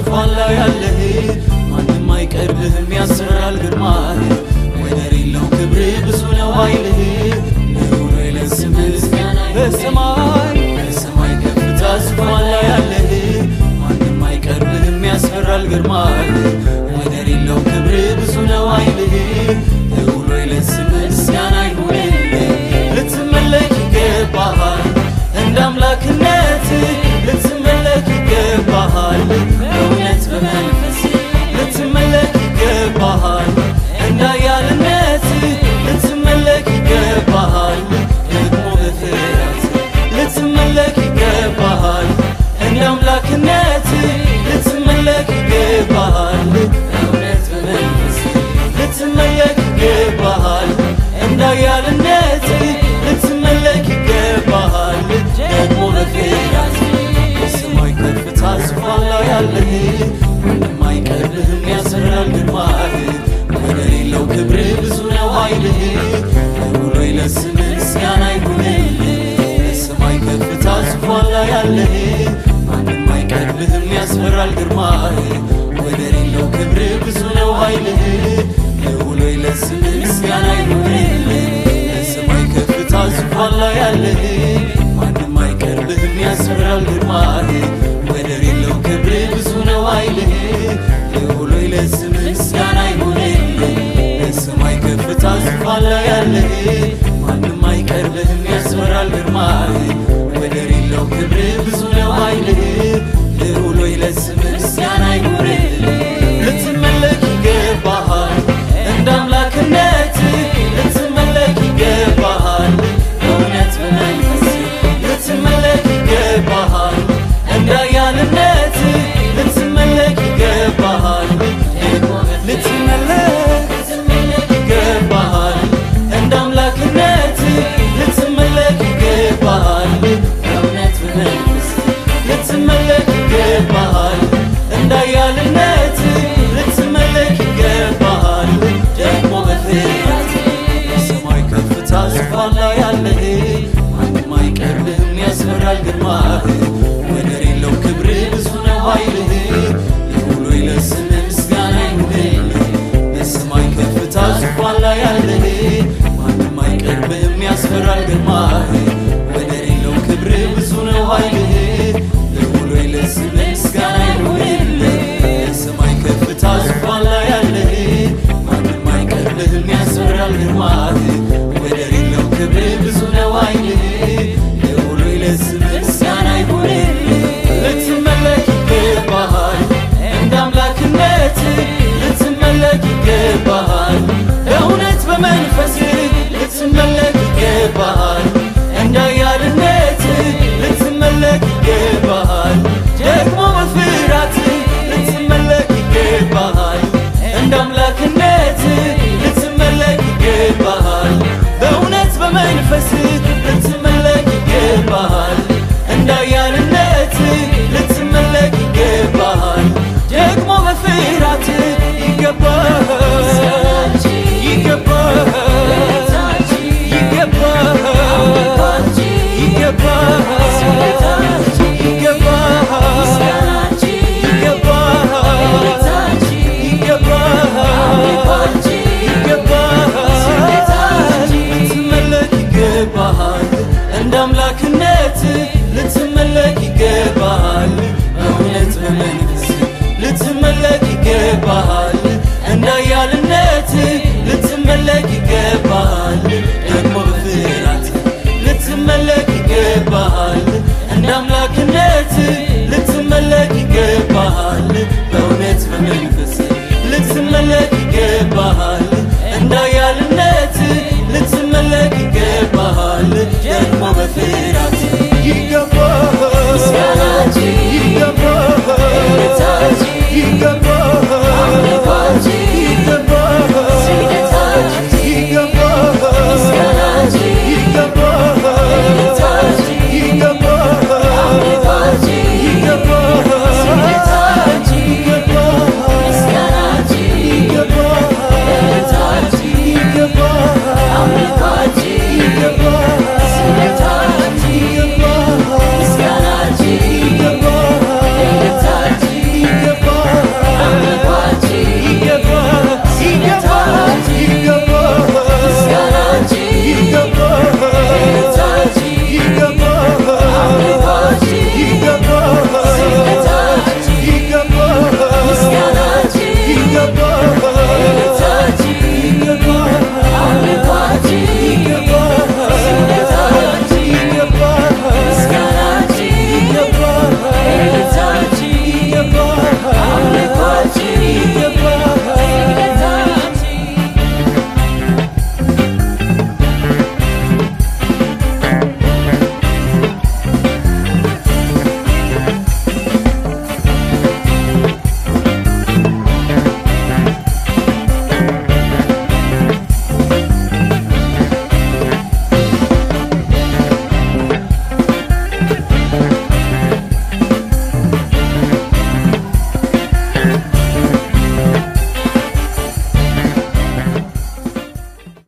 ዙፋን ላይ ያለህ ማንም አይቀርብህም ያስፈራል ግርማህ ወደር የለው ክብር ብዙ ነው ኃይልህ ልዑል ሆይ ለስምህ ምስጋና በሰማይ ከፍታ ዙፋን ላይ ያለህ ማንም አይቀርብህም ያስፈራል ግርማህ ወደር የለው ክብር ብዙ ነው ኃይልህ ልዑል ሆይ ለስምህ ምስጋና ይሁንልህ ልትመለክ ይገባሃል እንደ አምላክነት ልትመለክ ይገባሃል በእውነት በመንፈስ ልትመለክ ይገባሃል እንደ ኃያልነት ልትመለክ ይገባሃል ደግሞ በፍርሃት ልትመለክ ይገባሃል እንደ አምላክነት ልትመለክ ይገባሃል በእውነት በመንፈስ ልትመለክ ይገባሃል እንደ ኃያልነት ልትመለክ ይገባሃል ደግሞ በፍርሃት በሰማይ ከፍታ ዙፋን ላይ ያለህ ማንም አይቀርብህም ያስፈራል ግርማህ ወደር የለው ክብር ብዙ ነው ኃይልህ ልዑል ሆይ ለስምህ ምስጋና ይሁንልህ በሰማይ ከፍታ ዙፋን ላይ ያለህ ማንም አይቀርብህም ያስፈራል ግርማህ ወደር የለው ክብር ብዙ ነው ኃይልህ ልዑል ሆይ ለስምህ ምስጋና ይሁንልህ በሰማይ ከፍታ ዙፋን ላይ ያለህ ማንም አይቀርብህም ያስፈራል ግርማህ ወደር የለው ክብር ብዙ ነው ኃይልህ ልዑል ሆይ ለስምህ ምስጋና ይሁንልህ በሰማይ ከፍታ ዙፋን ላይ ያለህ ማንም አይቀርብህም ያስፈራል ግርማህ ወደር የለው ክብር ብዙ ነው ኃይልህ ልዑል ሆይ ለስምህ ምስጋና ይሁንልህ ልትመለክ ይገባሃል እንደ አምላክነት ልትመለክ ይገባሃል በእውነት በመንፈስ ልትመለክ ይገባሃል እንደ ኃያልነት ልትመለክ ይገባሃል ልትመለክ ይገባሃል እንደ አምላክነት ልትመለክ ይገባሃል በእውነት በመንፈስ ልትመለክ ይገባሃል እንደ ኃያልነት ልትመለክ ይገባሃል ደግሞ በፍርሃት በሰማይ ከፍታ ዙፋን ላይ ያለህ ማንም አይቀርብህም ያስፈራል ግርማህ ወደር የለው ክብር ብዙ ነው ኃይልህ ልዑል ሆይ ለስምህ ምስጋና ይሁንልህ በሰማይ ከፍታ ዙፋን ላይ ያለህ ማንም አይቀርብህም ያስፈራል ግርማህ ወደር የለው ክብር ብዙ ነው ኃይልህ ልዑል ሆይ ለስምህ ምስጋና ይሁንልህ በሰማይ ከፍታ ዙፋን ላይ ያለህ ማንም አይቀርብህም ያስፈራል ግርማህ ወደር የለው ክብር ብዙ ነው ኃይልህ ልዑል ሆይ ለስምህ ምስጋና ይሁንልህ ልትመለክ ይገባሃል እንደ አምላክነት ልትመለክ ይገባሃል በእውነት በመንፈስ ልትመለክ ይገባሃል እንደ ኃያልነት ልትመለክ ይገባሃል ደግሞ በፍርሃት ልትመለክ ይገባሃል እንደ አምላክነት ልትመለክ ይገባሃል በእውነት በመንፈስ ልትመለክ ይገባሃል እንደ ኃያልነት ልትመለክ ይገባሃል ደግሞ በፍርሃት ይገባሃል ይገባሃል ይገባሃል ይገባሃል ልትመለክ ይገባሃል እንደ አምላክነት ልትመለክ ይገባሃል